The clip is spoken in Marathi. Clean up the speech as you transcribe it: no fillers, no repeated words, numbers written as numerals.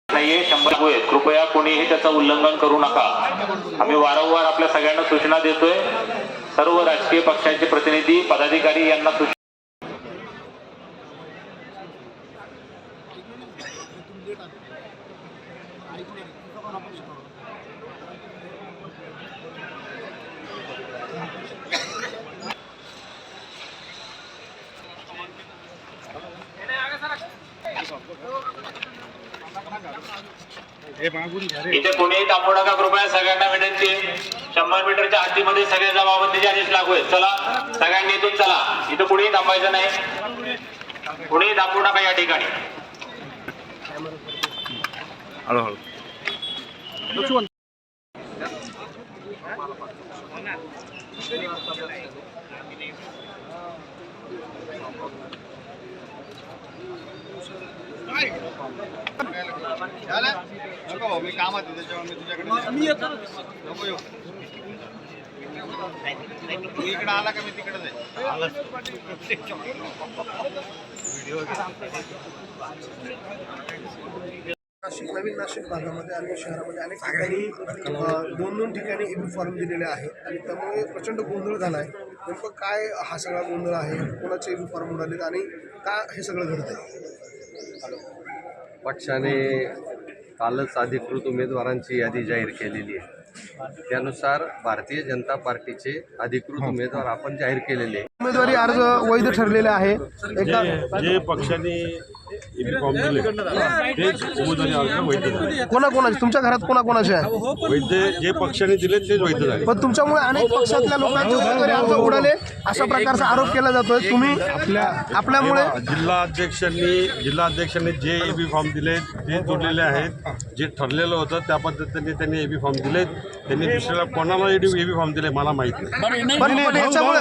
नाहीये 100 होय, कृपया कोणीही त्याचं उल्लंघन करू नका। आम्ही वारंवार आपल्या सगळ्यांना सूचना देतोय, सर्व राजकीय पक्षांचे प्रतिनिधी पदाधिकारी यांना इथे कोणीही थांबू नका, कृपया सगळ्यांना विनंती आहे। 100 मीटरच्या हद्दीमध्ये सगळे जमावबंदीचे आदेश लागू आहेत। चला सगळ्यांनी इथून चला, इथं कुणीही थांबायचं नाही, कुणीही थांबू नका या ठिकाणी। हळूहळू नको मी कामात आहे त्याच्यामुळे मी तुझ्याकडे मी येतो नको येऊ तू इकडे आला का मी तिकडे जाईल नाशिक नवीन नाशिक भागामध्ये आणि शहरामध्ये अनेक ठिकाणी दोन ठिकाणी एबी फॉर्म दिलेले आहेत आणि त्यामुळे प्रचंड गोंधळ झाला आहे। नेमकं काय हा सगळा गोंधळ आहे, कोणाचे एबी फॉर्म उडालेत आणि का हे सगळं घडत आहे? पक्षाने कालच अधिकृत उमेदवारांची यादी जाहीर केलेली आहे। त्यानुसार भारतीय जनता पार्टीचे अधिकृत उमेदवार आपण जाहीर केलेले आहे। उमेदवारी अर्ज वैध ठरलेले आहे। जे पक्षाने फॉर्म दिले तेच उमेदवारी अर्ज वैध झाले। कोणाकोणाचे तुमच्या घरात कोणाकोणाचे आहे? वैध जे पक्षाने दिले तेच वैध झाले। पण तुमच्यामुळे अनेक पक्षातल्या लोकांचे उमेदवारी अर्ज उडाले अशा प्रकारचा आरोप केला जातोय। तुम्ही आपल्यामुळे जिल्हाध्यक्षांनी जे एबी फॉर्म दिले ते जोडलेले आहेत। जे ठरलेलं होतं त्या पद्धतीने त्यांनी एबी फॉर्म दिले। त्यांनी दुसऱ्याला कोणाला एबी फॉर्म दिले मला माहिती नाही। पण याच्यामुळे